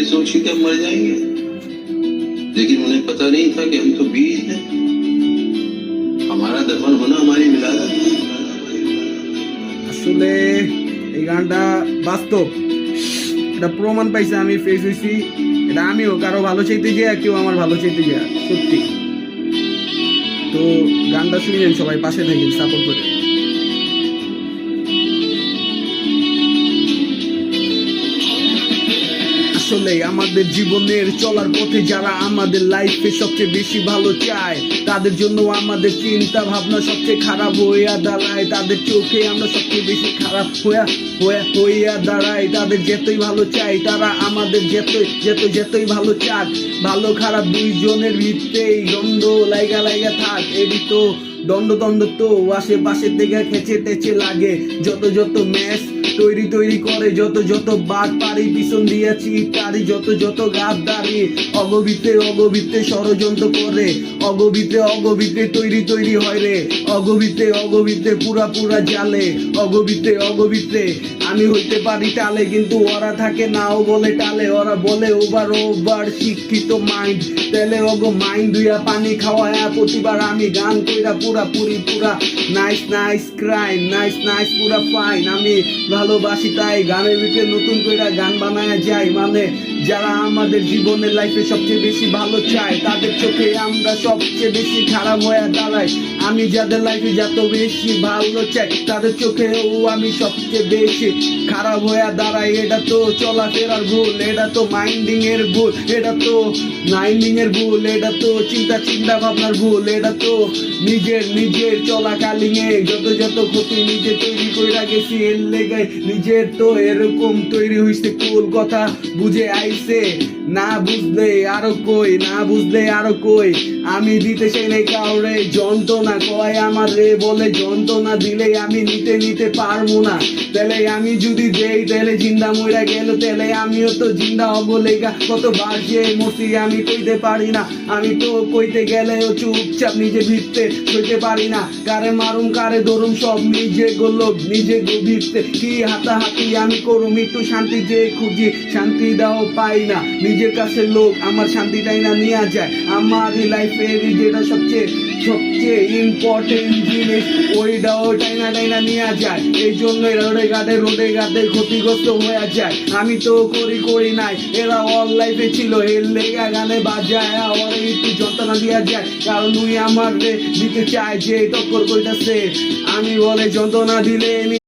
ये सोच के हम मर जाएंगे, लेकिन उन्हें पता नहीं था कि हम तो बीज हैं। हमारा दफन होना हमारी मिलादत है। আসলে এই গানটা বাস্তব, এটা প্রমাণ পাইছে, আমি ফেস হইছি। এটা আমিও কারো ভালো চাইতে গিয়া, কেউ আমার ভালো চাইতে গিয়া, সত্যি। তো গানটা শুনলেন, সবাই পাশে থাকেন, সাপোর্ট করে। আসলে আমাদের জীবনের চলার পথে যারা আমাদের লাইফে সবচেয়ে বেশি ভালো চায়, তাদের জন্য আমাদের চিন্তা ভাবনা সবচেয়ে খারাপ হইয়া দাঁড়ায়। তাদের চোখে আমরা সবচেয়ে বেশি খারাপ হইয়া দাঁড়ায়। তাদের যতই ভালো চাই, তারা আমাদের যতই ভালো চাক। ভালো খারাপ দুইজনের ভিত্তেই দ্বন্দ্ব লাইগা থাক। এরই তো দ্বন্দ্ব তো আশেপাশে থেকে খেচে টেচে লাগে। যত ম্যাচ তৈরি করে, যত বাদ পারি পিছন দিয়েছি তারি, যত গাদ্দারি অগবিতে ষড়যন্ত্র করে। অগবিতে তৈরি হয় রে। অগবিতে পুরা জালে। অগবিতে আমি হইতে পারি টালে, কিন্তু ওরা থাকে নাও বলে টালে। ওরা বলে ওভার শিক্ষিত মাইন্ড, তেলে মাইন্ড দুইয়া পানি খাওয়ায়। প্রতিবার আমি গান কইরা পুরা নাইস ক্রাইম, নাইস পুরা ফাইন। আমি ভালোবাসি তাই গানের ভিতরে নতুন করে গান বানায় যাই। মানে যারা আমাদের জীবনের লাইফে সবচেয়ে বেশি ভালো চায়, তাদের চোখে আমরা সবচেয়ে বেশি খারাপ হয়ে দাঁড়াই। আমি যাদের লাইফে যত বেশি ভালো চাই, তাদের চোখেও আমি সবচেয়ে বেশি খারাপ হয়ে দাঁড়াই। এটা তো চলাফেরার ভুল, এটা তো মাইন্ডিং এর ভুল, এটা তো এটা তো চিন্তা ভাবনার ভুল। এটা তো নিজের চলাকালীন যত ক্ষতি নিজে তৈরি করে গেছি। এর লেগে নিজের তো এরকম তৈরি হইছে কুল। কথা বুঝে আইছে না বুঝলে আরো কই। আমি দিতে চাই নাই কাউরে যন্ত্রণা, কয় আমার রে বলে যন্ত্রণা দিলে আমি নিতে পারবো না। তাহলে আমি যদি দেই, তাহলে জিন্দা মইরা গেল, তাহলে আমিও তো জিন্দা হবো লেগা। কতবার যে মরছি আমি কইতে পারি না। আমি তো কইতে গেলেও চুপচাপ নিজে ভিড়তে কইতে পারি না। কারে মারুম কারে ধরুম সব নিজে ভিড়তে। কি হাতাহাতি আমি করুম, একটু শান্তি যে খুঁজি, শান্তি দাও পাই না। নিজের কাছে লোক আমার শান্তিটাই না নিয়ে যায়। আমার লাইফের যেটা সবচেয়ে ইম্পর্টেন্ট জিনিস, ওইটাও টাইনা নিয়ে যায়। এই জন্য রোডে ঘাটে ক্ষতিগ্রস্ত হয়ে যায়। আমি তো করি নাই, এরা অল লাইফে ছিল। এর লেগা গানে বাজায় ওরা একটু যন্ত্রণা দিয়া যায়। কারণ উনি আমার দিতে চায় যে টক্কর কইতাছে। আমি বলে যন্ত্রণা দিলে